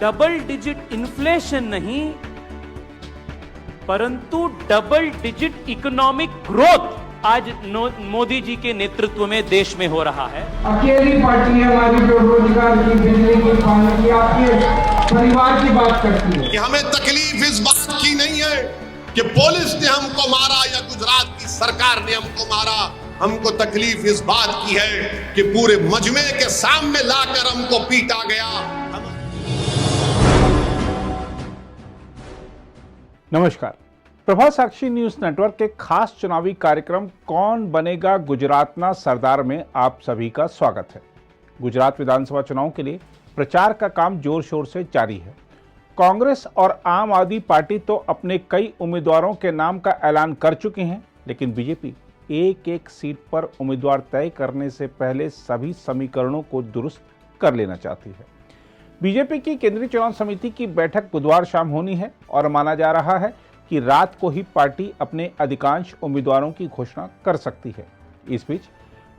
Double digit inflation नहीं, परंतु double digit economic growth आज मोदी जी के नेतृत्व में देश में हो रहा है। अकेली पार्टी है हमारी जो रोजगार की, बिजली की, पानी की, आपके परिवार की बात करती है। कि हमें तकलीफ इस बात की नहीं है कि पुलिस ने हमको मारा या गुजरात की सरकार ने हमको मारा। हमको तकलीफ इस बात की है कि पूरे मजमे के सामने लाकर हमको पीटा गया। नमस्कार, प्रभा साक्षी न्यूज नेटवर्क के खास चुनावी कार्यक्रम कौन बनेगा गुजरातना सरदार में आप सभी का स्वागत है। गुजरात विधानसभा चुनाव के लिए प्रचार का काम जोर शोर से जारी है। कांग्रेस और आम आदमी पार्टी तो अपने कई उम्मीदवारों के नाम का ऐलान कर चुकी हैं, लेकिन बीजेपी एक एक सीट पर उम्मीदवार तय करने से पहले सभी समीकरणों को दुरुस्त कर लेना चाहती है। बीजेपी की केंद्रीय चुनाव समिति की बैठक बुधवार शाम होनी है और माना जा रहा है कि रात को ही पार्टी अपने अधिकांश उम्मीदवारों की घोषणा कर सकती है। इस बीच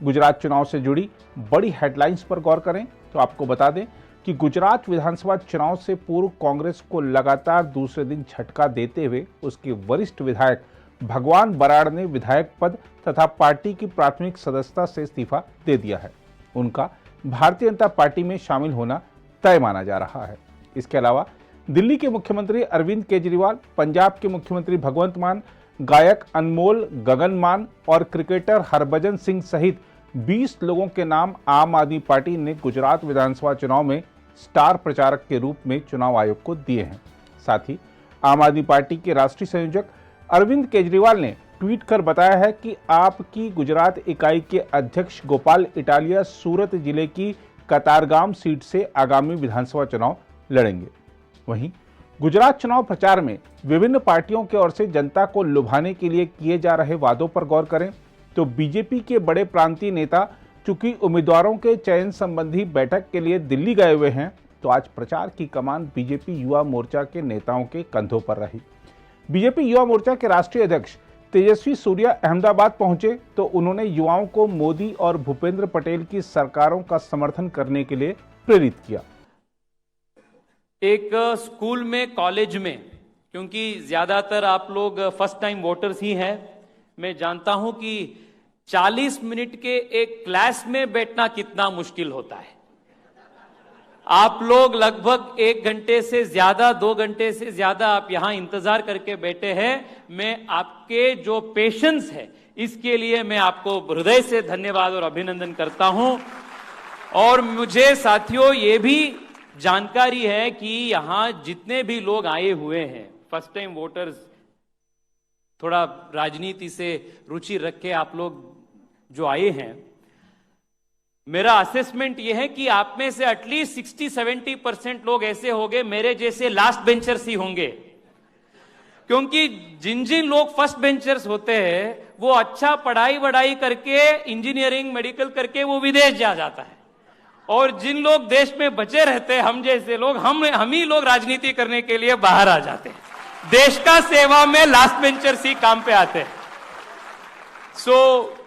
गुजरात चुनाव से जुड़ी बड़ी हेडलाइंस पर गौर करें तो आपको बता दें कि गुजरात विधानसभा चुनाव से पूर्व कांग्रेस को लगातार दूसरे दिन झटका देते हुए उसके वरिष्ठ विधायक भगवान बराड़ ने विधायक पद तथा पार्टी की प्राथमिक सदस्यता से इस्तीफा दे दिया है। उनका भारतीय जनता पार्टी में शामिल होना तय माना जा रहा है। इसके अलावा दिल्ली के मुख्यमंत्री अरविंद केजरीवाल, पंजाब के मुख्यमंत्री भगवंत मान, गायक अनमोल गगन मान और क्रिकेटर हरभजन सिंह सहित 20 लोगों के नाम आम आदमी पार्टी ने गुजरात विधानसभा चुनाव में स्टार प्रचारक के रूप में चुनाव आयोग को दिए हैं। साथ ही आम आदमी पार्टी के राष्ट्रीय संयोजक अरविंद केजरीवाल ने ट्वीट कर बताया है कि आपकी गुजरात इकाई के अध्यक्ष गोपाल इटालिया सूरत जिले की कतारगाम सीट से आगामी विधानसभा चुनाव लड़ेंगे। वहीं गुजरात चुनाव प्रचार में विभिन्न पार्टियों की ओर से जनता को लुभाने के लिए किए जा रहे वादों पर गौर करें तो बीजेपी के बड़े प्रांतीय नेता चूंकि उम्मीदवारों के चयन संबंधी बैठक के लिए दिल्ली गए हुए हैं, तो आज प्रचार की कमान बीजेपी युवा मोर्चा के नेताओं के कंधों पर रही। बीजेपी युवा मोर्चा के राष्ट्रीय अध्यक्ष तेजस्वी सूर्या अहमदाबाद पहुंचे तो उन्होंने युवाओं को मोदी और भूपेंद्र पटेल की सरकारों का समर्थन करने के लिए प्रेरित किया। एक स्कूल में, कॉलेज में, क्योंकि ज्यादातर आप लोग फर्स्ट टाइम वोटर्स ही हैं, मैं जानता हूं कि 40 मिनट के एक क्लास में बैठना कितना मुश्किल होता है। आप लोग लगभग 1 घंटे से ज्यादा, 2 घंटे से ज्यादा आप यहां इंतजार करके बैठे हैं। मैं आपके जो पेशेंस है इसके लिए मैं आपको हृदय से धन्यवाद और अभिनंदन करता हूं। और मुझे साथियों ये भी जानकारी है कि यहां जितने भी लोग आए हुए हैं, फर्स्ट टाइम वोटर्स, थोड़ा राजनीति से रुचि रख के आप लोग जो आए हैं, मेरा असेसमेंट यह है कि आप में से एटलीस्ट 60-70% लोग ऐसे होंगे मेरे जैसे लास्ट बेंचर्स ही होंगे। क्योंकि जिन जिन लोग फर्स्ट बेंचर्स होते हैं वो अच्छा पढ़ाई वढ़ाई करके, इंजीनियरिंग, मेडिकल करके वो विदेश जा जाता है, और जिन लोग देश में बचे रहते हैं, हम जैसे लोग, हम ही लोग राजनीति करने के लिए बाहर आ जाते हैं। देश का सेवा में लास्ट बेंचर्स ही काम पे आते हैं। सो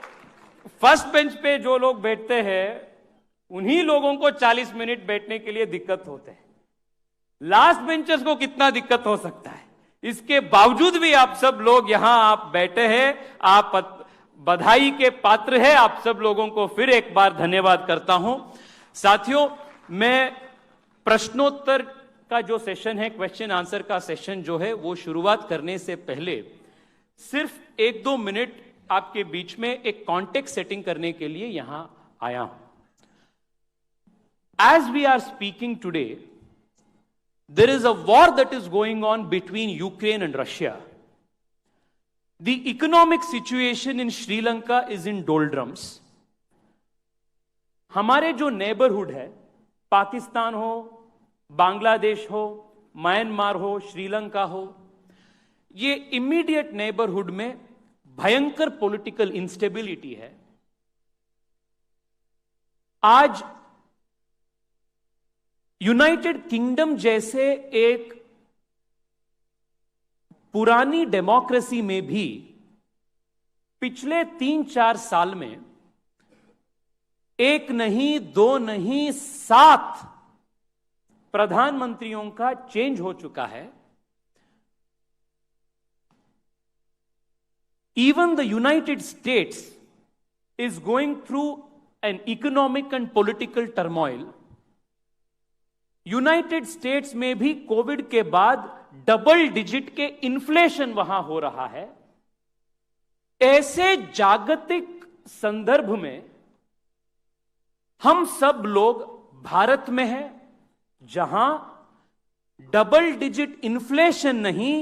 फर्स्ट बेंच पे जो लोग बैठते हैं उन्हीं लोगों को 40 मिनट बैठने के लिए दिक्कत होते हैं। लास्ट बेंचर्स को कितना दिक्कत हो सकता है। इसके बावजूद भी आप सब लोग यहां आप बैठे हैं, आप बधाई के पात्र हैं। आप सब लोगों को फिर एक बार धन्यवाद करता हूं। साथियों, मैं प्रश्नोत्तर का जो सेशन है, क्वेश्चन आंसर का सेशन जो है, वो शुरुआत करने से पहले सिर्फ 1-2 मिनट आपके बीच में एक कॉन्टेक्स्ट सेटिंग करने के लिए यहां आया हूं। As we are speaking today, there is a war that is going on between Ukraine and Russia. The economic situation in Sri Lanka is in doldrums. हमारे जो नेबरहुड है, पाकिस्तान हो, बांग्लादेश हो, म्यांमार हो, श्रीलंका हो, ये इमीडिएट नेबरहुड में भयंकर पॉलिटिकल इंस्टेबिलिटी है। आज यूनाइटेड किंगडम जैसे एक पुरानी डेमोक्रेसी में भी पिछले 3-4 साल में एक नहीं, 2 नहीं, 7 प्रधानमंत्रियों का चेंज हो चुका है। Even the United States is going through an economic and political turmoil. United states में भी कोविड के बाद डबल डिजिट के इन्फ्लेशन वहां हो रहा है। ऐसे जागतिक संदर्भ में हम सब लोग भारत में हैं, जहां डबल डिजिट इन्फ्लेशन नहीं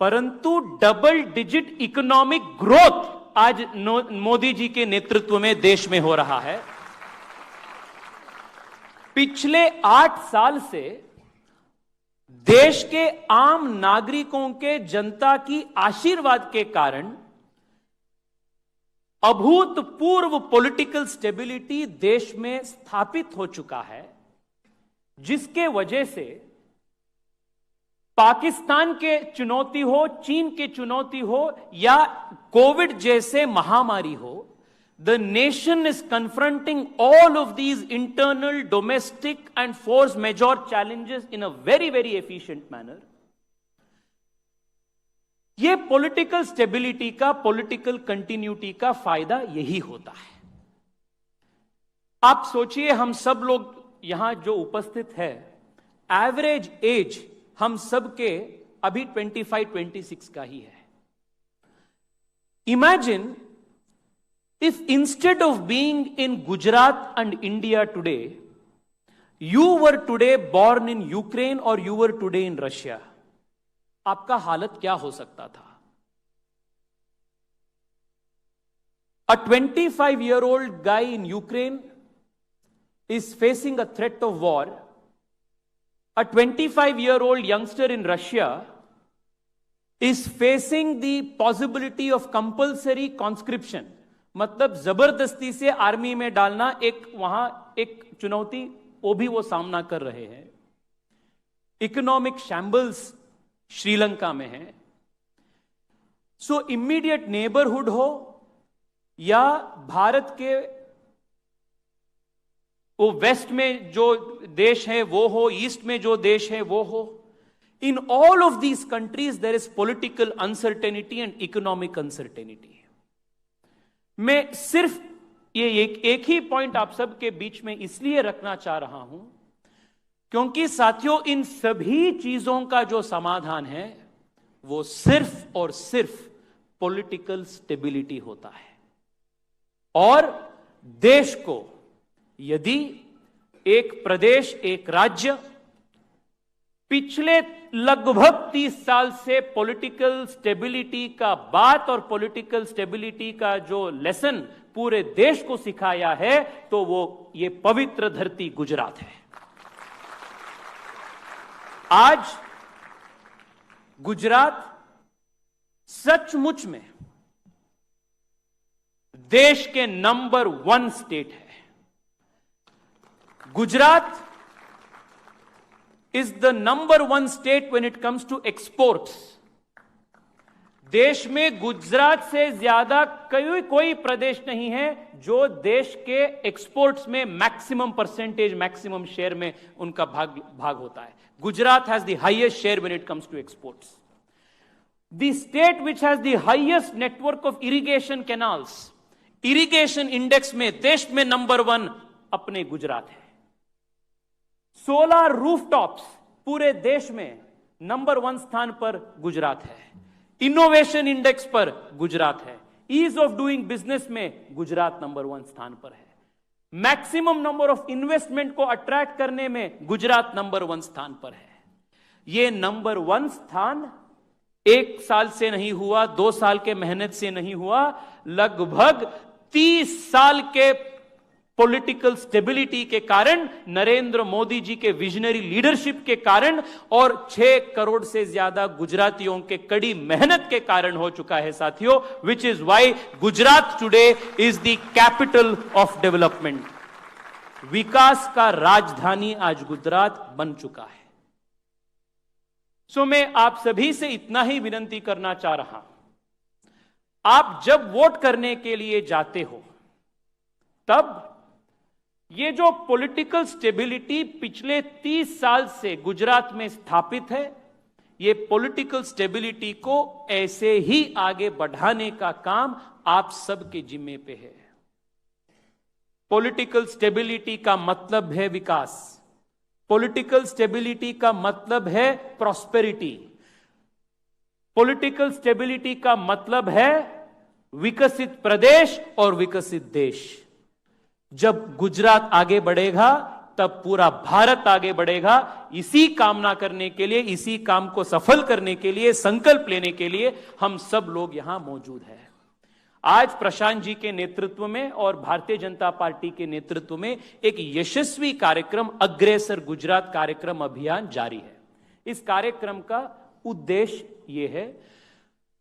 परंतु डबल डिजिट इकोनॉमिक ग्रोथ आज मोदी जी के नेतृत्व में देश में हो रहा है। पिछले 8 साल से देश के आम नागरिकों के, जनता की आशीर्वाद के कारण अभूतपूर्व पॉलिटिकल स्टेबिलिटी देश में स्थापित हो चुका है, जिसके वजह से पाकिस्तान के चुनौती हो, चीन के चुनौती हो या कोविड जैसे महामारी हो, the nation is confronting all of these internal, domestic and force majeure challenges in a very, very efficient manner. ये पॉलिटिकल स्टेबिलिटी का, पॉलिटिकल कंटिन्यूटी का फायदा यही होता है। आप सोचिए, हम सब लोग यहां जो उपस्थित है, एवरेज एज हम सबके अभी 25-26 का ही है। Imagine if instead of being in Gujarat and India today, you were today born in Ukraine or you were today in Russia, आपका हालत क्या हो सकता था? A 25-year-old guy in Ukraine is facing a threat of war. A 25-year-old youngster in Russia is facing the possibility of compulsory conscription. मतलब जबरदस्ती से army में डालना एक वहां एक चुनौती, वो भी वो सामना कर रहे हैं। इकोनॉमिक शैम्बल्स श्रीलंका में है। सो इमीडिएट नेबरहुड हो या भारत के वो वेस्ट में जो देश है वो हो, ईस्ट में जो देश है वो हो, in all of these countries there is political uncertainty and economic uncertainty. मैं सिर्फ ये एक ही पॉइंट आप सबके बीच में इसलिए रखना चाह रहा हूं क्योंकि साथियों, इन सभी चीजों का जो समाधान है वो सिर्फ और सिर्फ पॉलिटिकल स्टेबिलिटी होता है। और देश को यदि एक प्रदेश, एक राज्य पिछले लगभग 30 साल से पॉलिटिकल स्टेबिलिटी का बात और पॉलिटिकल स्टेबिलिटी का जो लेसन पूरे देश को सिखाया है, तो वो ये पवित्र धरती गुजरात है। आज गुजरात सचमुच में देश के नंबर 1 स्टेट है। Gujarat is the number 1 state when it comes to exports. देश में गुजरात से ज्यादा कोई प्रदेश नहीं है जो देश के एक्सपोर्ट्स में मैक्सिमम परसेंटेज, मैक्सिमम शेयर में उनका भाग होता है। Gujarat has the highest share when it comes to exports. The state which has the highest network of irrigation canals, irrigation index में देश में नंबर 1 अपने गुजरात है। सोलर रूफटॉप्स पूरे देश में नंबर 1 स्थान पर गुजरात है। इनोवेशन इंडेक्स पर गुजरात है। ईज ऑफ डूइंग बिजनेस में गुजरात नंबर 1 स्थान पर है। मैक्सिमम नंबर ऑफ इन्वेस्टमेंट को अट्रैक्ट करने में गुजरात नंबर 1 स्थान पर है। यह नंबर 1 स्थान 1 साल से नहीं हुआ, 2 साल के मेहनत से नहीं हुआ, लगभग 30 साल के पॉलिटिकल स्टेबिलिटी के कारण, नरेंद्र मोदी जी के विजनरी लीडरशिप के कारण और 6 करोड़ से ज्यादा गुजरातियों के कड़ी मेहनत के कारण हो चुका है साथियों। Which is why Gujarat today is the capital of development. विकास का राजधानी आज गुजरात बन चुका है। सो मैं आप सभी से इतना ही विनती करना चाह रहा हूं, आप जब वोट करने के लिए जाते हो तब ये जो पॉलिटिकल स्टेबिलिटी पिछले 30 साल से गुजरात में स्थापित है, ये पॉलिटिकल स्टेबिलिटी को ऐसे ही आगे बढ़ाने का काम आप सबके जिम्मे पे है। पॉलिटिकल स्टेबिलिटी का मतलब है विकास, पॉलिटिकल स्टेबिलिटी का मतलब है प्रॉस्पेरिटी, पॉलिटिकल स्टेबिलिटी का मतलब है विकसित प्रदेश और विकसित देश। जब गुजरात आगे बढ़ेगा तब पूरा भारत आगे बढ़ेगा। इसी कामना करने के लिए, इसी काम को सफल करने के लिए, संकल्प लेने के लिए हम सब लोग यहां मौजूद हैं। आज प्रशांत जी के नेतृत्व में और भारतीय जनता पार्टी के नेतृत्व में एक यशस्वी कार्यक्रम अग्रेसर गुजरात कार्यक्रम अभियान जारी है। इस कार्यक्रम का उद्देश्य यह है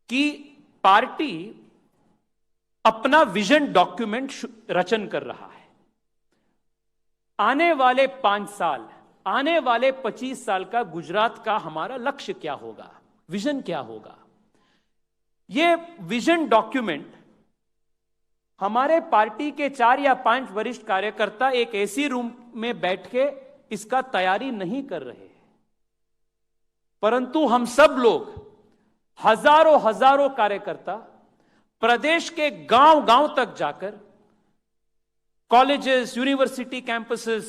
कि पार्टी अपना विजन डॉक्यूमेंट रचन कर रहा है। आने वाले 5 साल, आने वाले 25 साल का गुजरात का हमारा लक्ष्य क्या होगा, विजन क्या होगा। यह विजन डॉक्यूमेंट हमारे पार्टी के 4 या 5 वरिष्ठ कार्यकर्ता एक ऐसी रूम में बैठ के इसका तैयारी नहीं कर रहे, परंतु हम सब लोग हजारों कार्यकर्ता प्रदेश के गांव तक जाकर colleges, university campuses,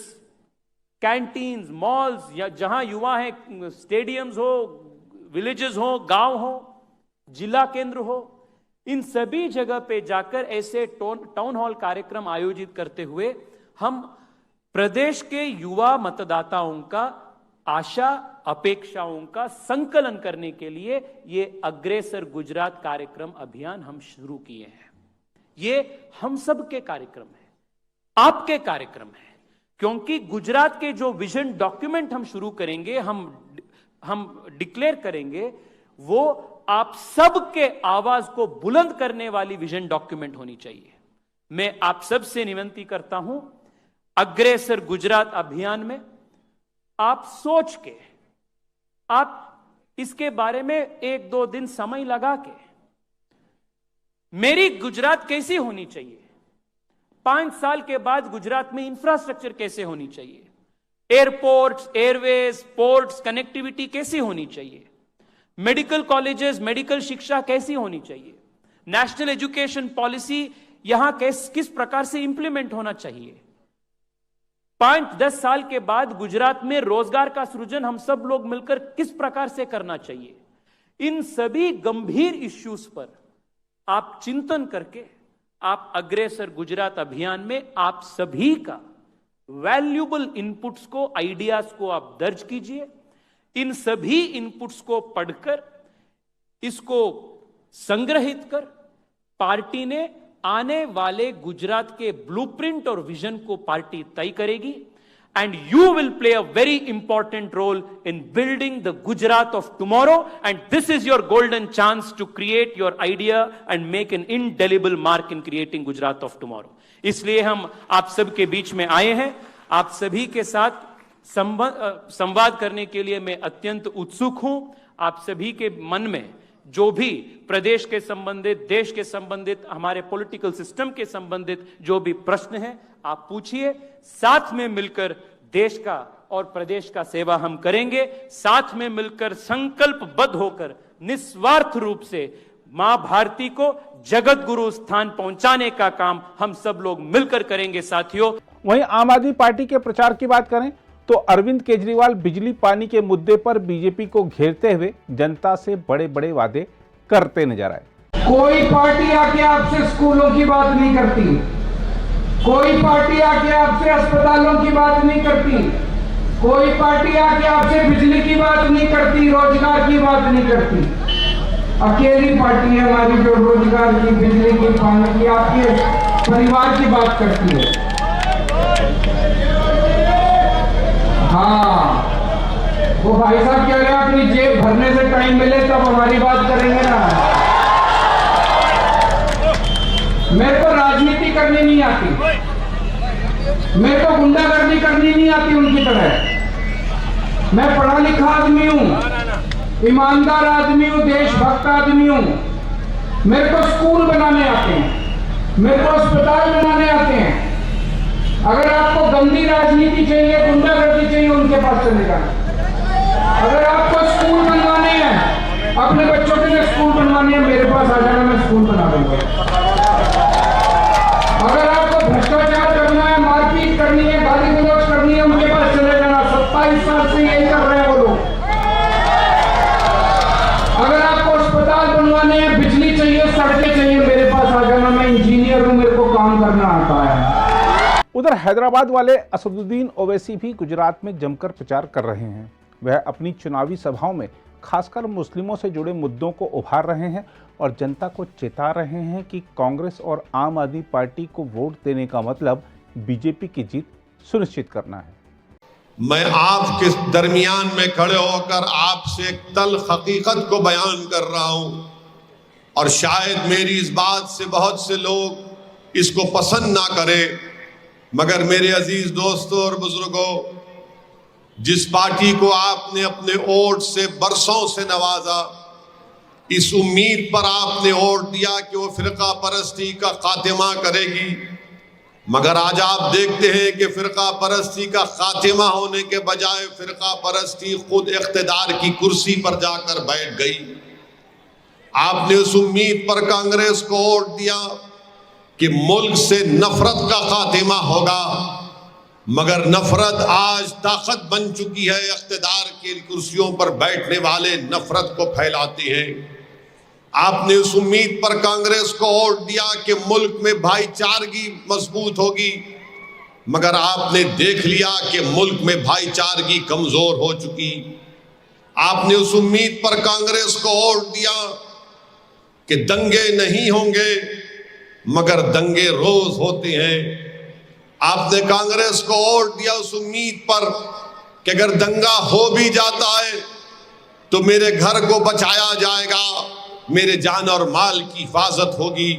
canteens, malls या जहां युवा हैं, स्टेडियम्स हो, विलेजेस हो, गांव हो, जिला केंद्र हो, इन सभी जगह पे जाकर ऐसे टाउन हॉल कार्यक्रम आयोजित करते हुए हम प्रदेश के युवा मतदाताओं का आशा अपेक्षाओं का संकलन करने के लिए ये अग्रेसर गुजरात कार्यक्रम अभियान हम शुरू किए हैं। ये हम सब के कार्यक्रम है, आपके कार्यक्रम है, क्योंकि गुजरात के जो विजन डॉक्यूमेंट हम शुरू करेंगे, हम डिक्लेयर करेंगे, वो आप सबके आवाज को बुलंद करने वाली विजन डॉक्यूमेंट होनी चाहिए। मैं आप सबसे निवेदन करता हूं, अग्रेसर गुजरात अभियान में आप सोच के, आप इसके बारे में 1-2 दिन समय लगा के, मेरी गुजरात कैसी होनी चाहिए, 5 साल के बाद गुजरात में इंफ्रास्ट्रक्चर कैसे होनी चाहिए, एयरपोर्ट्स, एयरवेज, पोर्ट्स, कनेक्टिविटी कैसी होनी चाहिए, मेडिकल कॉलेजेस, मेडिकल शिक्षा कैसी होनी चाहिए, नेशनल एजुकेशन पॉलिसी यहां किस प्रकार से इंप्लीमेंट होना चाहिए, 5-10 साल के बाद गुजरात में रोजगार का सृजन हम सब लोग मिलकर किस प्रकार से करना चाहिए। इन सभी गंभीर इश्यूज पर आप चिंतन करके आप अग्रेसर गुजरात अभियान में आप सभी का वैल्यूएबल इनपुट्स को, आइडियाज को आप दर्ज कीजिए। इन सभी इनपुट्स को पढ़कर, इसको संग्रहित कर, पार्टी ने आने वाले गुजरात के ब्लूप्रिंट और विजन को पार्टी तय करेगी, and you will play a very important role in building the Gujarat of tomorrow, and this is your golden chance to create your idea and make an indelible mark in creating Gujarat of tomorrow. इसलिए हम आप सबके बीच में आए हैं, आप सभी के साथ संवाद करने के लिए मैं अत्यंत उत्सुक हूं। आप सभी के मन में जो भी प्रदेश के संबंधित, देश के संबंधित, हमारे पॉलिटिकल सिस्टम के संबंधित जो भी प्रश्न हैं आप पूछिए। साथ में मिलकर देश का और प्रदेश का सेवा हम करेंगे। साथ में मिलकर संकल्पबद्ध होकर निस्वार्थ रूप से मां भारती को जगत गुरु स्थान पहुंचाने का काम हम सब लोग मिलकर करेंगे साथियों। वहीं आम आदमी पार्टी के प्रचार की बात करें तो अरविंद केजरीवाल बिजली पानी के मुद्दे पर बीजेपी को घेरते हुए जनता से बड़े बड़े वादे करते नजर आए। कोई पार्टी आके आपसे स्कूलों की बात नहीं करती, कोई पार्टी आके आपसे अस्पतालों की बात नहीं करती, कोई पार्टी आके आपसे बिजली की बात नहीं करती, रोजगार की बात नहीं करती। अकेली पार्टी है हमारी जो रोजगार की, बिजली की, पानी की, आपके परिवार की बात करती है। हाँ, वो भाई साहब कह रहे हैं अपनी जेब भरने से टाइम मिले तब हमारी बात करेंगे ना। मेरे को राजनीति करनी नहीं आती, मेरे को गुंडागर्दी करनी नहीं आती उनकी तरह। मैं पढ़ा लिखा आदमी हूँ, ईमानदार आदमी हूँ, देशभक्त आदमी हूँ। मेरे को स्कूल बनाने आते हैं, मेरे को अस्पताल बनाने आते हैं, अगर आपको गंदी राजनीति चाहिए, गुंडागर्दी चाहिए, उनके पास चले जाना। अगर आपको स्कूल बनवाने हैं, अपने बच्चों के लिए स्कूल बनवाने हैं, मेरे पास आ जाना, मैं स्कूल बना दूंगा। अगर आपको भ्रष्टाचार करना है, मारपीट करनी है, गाली गलौज करनी है, उनके पास चले जाना। 27 साल से यही कर रहे हैं वो लोग। अगर आपको अस्पताल बनवाने हैं, बिजली चाहिए, सड़कें चाहिए, मेरे पास आ जाना, मैं इंजीनियर हूं, मेरे को काम करना आता है। उधर हैदराबाद वाले असदुद्दीन ओवैसी भी गुजरात में जमकर प्रचार कर रहे हैं। वह अपनी चुनावी सभाओं में खासकर मुस्लिमों से जुड़े मुद्दों को उभार रहे हैं और जनता को चेता रहे हैं कि कांग्रेस और आम आदमी पार्टी को वोट देने का मतलब बीजेपी की जीत सुनिश्चित करना है। मैं आपके दरमियान में खड़े होकर आपसे एक तल्ख हकीकत को बयान कर रहा हूं, और शायद मेरी इस बात से बहुत से लोग इसको पसंद ना करें, मगर मेरे अजीज दोस्तों और बुजुर्गों, जिस पार्टी को आपने अपने वोट से बरसों से नवाजा, इस उम्मीद पर आपने वोट दिया कि वो फिरका परस्ती का खात्मा करेगी, मगर आज आप देखते हैं कि फिरका परस्ती का खात्मा होने के बजाय फिरका परस्ती खुद इख्तिदार की कुर्सी पर जाकर बैठ गई। आपने उस उम्मीद पर कांग्रेस को वोट दिया कि मुल्क से नफरत का खात्मा होगा, मगर नफरत आज ताकत बन चुकी है। इख्तिदार की कुर्सियों पर बैठने वाले नफरत को फैलाते हैं। आपने उस उम्मीद पर कांग्रेस को वोट दिया कि मुल्क में भाईचारगी मजबूत होगी, मगर आपने देख लिया कि मुल्क में भाईचारगी कमजोर हो चुकी। आपने उस उम्मीद पर कांग्रेस को वोट दिया कि दंगे नहीं होंगे, मगर दंगे रोज होते हैं। आपने कांग्रेस को वोट दिया उस उम्मीद पर कि अगर दंगा हो भी जाता है तो मेरे घर को बचाया जाएगा, मेरे जान और माल की हिफाजत होगी,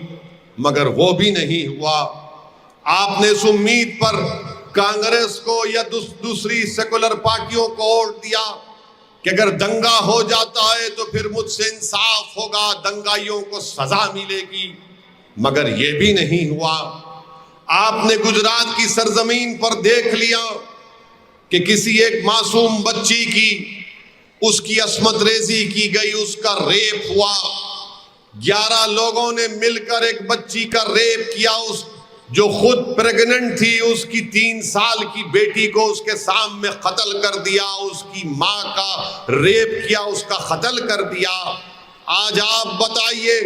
मगर वो भी नहीं हुआ। आपने इस उम्मीद पर कांग्रेस को या दूसरी सेकुलर पार्टियों को वोट दिया कि अगर दंगा हो जाता है तो फिर मुझसे इंसाफ होगा, दंगाइयों को सजा मिलेगी, मगर ये भी नहीं हुआ। आपने गुजरात की सरजमीन पर देख लिया कि किसी एक मासूम बच्ची की उसकी अस्मत रेजी की गई, उसका रेप हुआ। 11 लोगों ने मिलकर एक बच्ची का रेप किया। उस जो खुद प्रेग्नेंट थी, उसकी 3 साल की बेटी को उसके सामने कत्ल कर दिया, उसकी मां का रेप किया, उसका कत्ल कर दिया। आज आप बताइए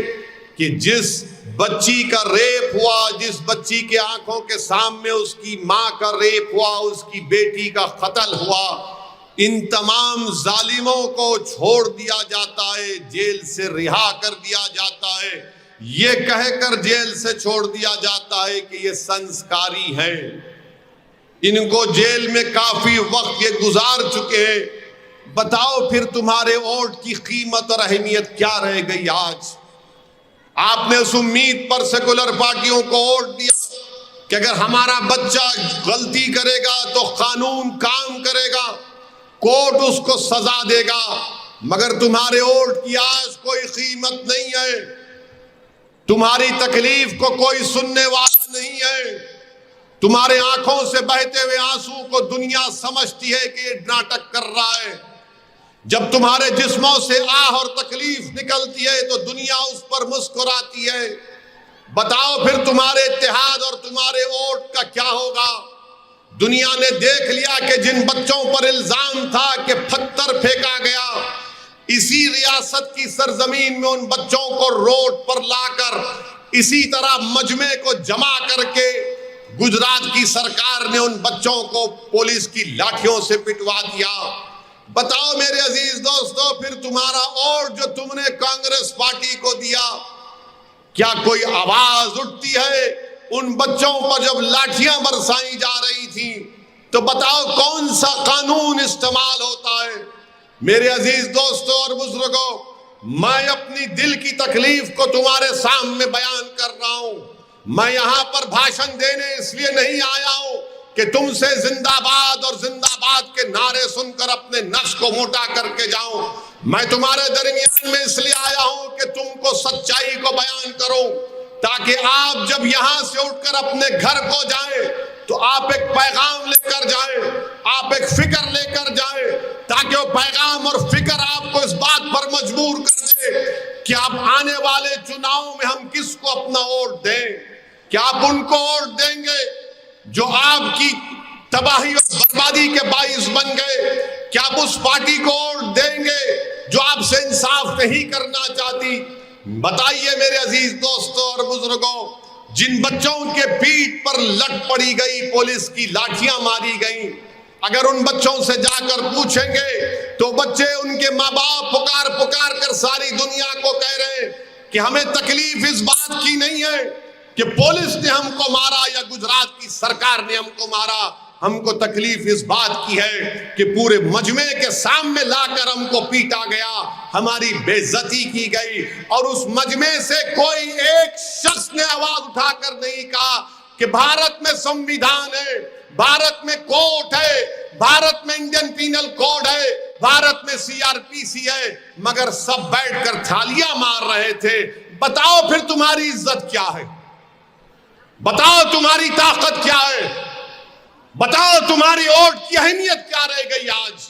कि जिस बच्ची का रेप हुआ, जिस बच्ची के आंखों के सामने उसकी मां का रेप हुआ, उसकी बेटी का कत्ल हुआ, इन तमाम जालिमों को छोड़ दिया जाता है, जेल से रिहा कर दिया जाता है। ये कहकर जेल से छोड़ दिया जाता है कि ये संस्कारी हैं। इनको जेल में काफी वक्त ये गुजार चुके हैं। बताओ फिर तुम्हारे वोट की कीमत और अहमियत क्या रह गई आज? आपने उस उम्मीद पर सेकुलर पार्टियों को वोट दिया कि अगर हमारा बच्चा गलती करेगा तो कानून काम करेगा, कोर्ट उसको सजा देगा, मगर तुम्हारे वोट की आज कोई कीमत नहीं है। तुम्हारी तकलीफ को कोई सुनने वाला नहीं है। तुम्हारे आंखों से बहते हुए आंसू को दुनिया समझती है कि ये नाटक कर रहा है। जब तुम्हारे जिस्मों से आह और तकलीफ निकलती है तो दुनिया उस पर मुस्कुराती है। बताओ फिर तुम्हारे इत्तेहाद और तुम्हारे वोट का क्या होगा? दुनिया ने देख लिया कि जिन बच्चों पर इल्जाम था कि पत्थर फेंका गया, इसी रियासत की सरजमीन में उन बच्चों को रोड पर लाकर इसी तरह मजमे को जमा करके गुजरात की सरकार ने उन बच्चों को पुलिस की लाठियों से पिटवा दिया। बताओ मेरे अजीज दोस्तों, फिर तुम्हारा वोट जो तुमने कांग्रेस पार्टी को दिया, क्या कोई आवाज उठती है उन बच्चों पर जब लाठियां बरसाई जा रही थी? तो बताओ कौन सा कानून इस्तेमाल होता है? मेरे अजीज दोस्तों और बुजुर्गों, मैं अपनी दिल की तकलीफ को तुम्हारे सामने बयान कर रहा हूं। मैं यहां पर भाषण देने इसलिए नहीं आया हूं कि तुमसे जिंदाबाद और जिंदाबाद के नारे सुनकर अपने नफ्स को मोटा करके जाऊं। मैं तुम्हारे दरमियान में इसलिए आया हूं कि तुमको सच्चाई को बयान करूं, ताकि आप जब यहां से उठकर अपने घर को जाएं तो आप एक पैगाम लेकर जाए, आप एक फिक्र लेकर जाए, ताकि वो पैगाम और फिक्र आपको इस बात पर मजबूर कर दे कि आप आने वाले चुनाव में हम किसको अपना वोट दें। क्या आप उनको वोट देंगे जो आपकी तबाही और बर्बादी के बाइस बन गए? क्या आप उस पार्टी को वोट देंगे जो आपसे इंसाफ नहीं करना चाहती? बताइए मेरे अजीज दोस्तों और बुजुर्गों, जिन बच्चों के पीठ पर लट पड़ी गई, पुलिस की लाठियां मारी गई, अगर उन बच्चों से जाकर पूछेंगे तो बच्चे, उनके माँ बाप पुकार पुकार कर सारी दुनिया को कह रहे हैं कि हमें तकलीफ इस बात की नहीं है कि पुलिस ने हमको मारा या गुजरात की सरकार ने हमको मारा। हमको तकलीफ इस बात की है कि पूरे मजमे के सामने लाकर हमको पीटा गया, हमारी बेइज्जती की गई, और उस मजमे से कोई एक शख्स ने आवाज उठाकर नहीं कहा कि भारत में संविधान है, भारत में कोर्ट है, भारत में इंडियन पीनल कोड है, भारत में सीआरपीसी है, मगर सब बैठकर थालियां मार रहे थे। बताओ फिर तुम्हारी इज्जत क्या है? बताओ तुम्हारी ताकत क्या है? बताओ तुम्हारी वोट की अहमियत क्या रह गई आज?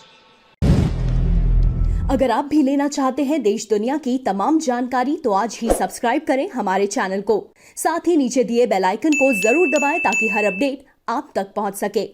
अगर आप भी लेना चाहते हैं देश दुनिया की तमाम जानकारी तो आज ही सब्सक्राइब करें हमारे चैनल को। साथ ही नीचे दिए बेल आइकन को जरूर दबाएं ताकि हर अपडेट आप तक पहुंच सके।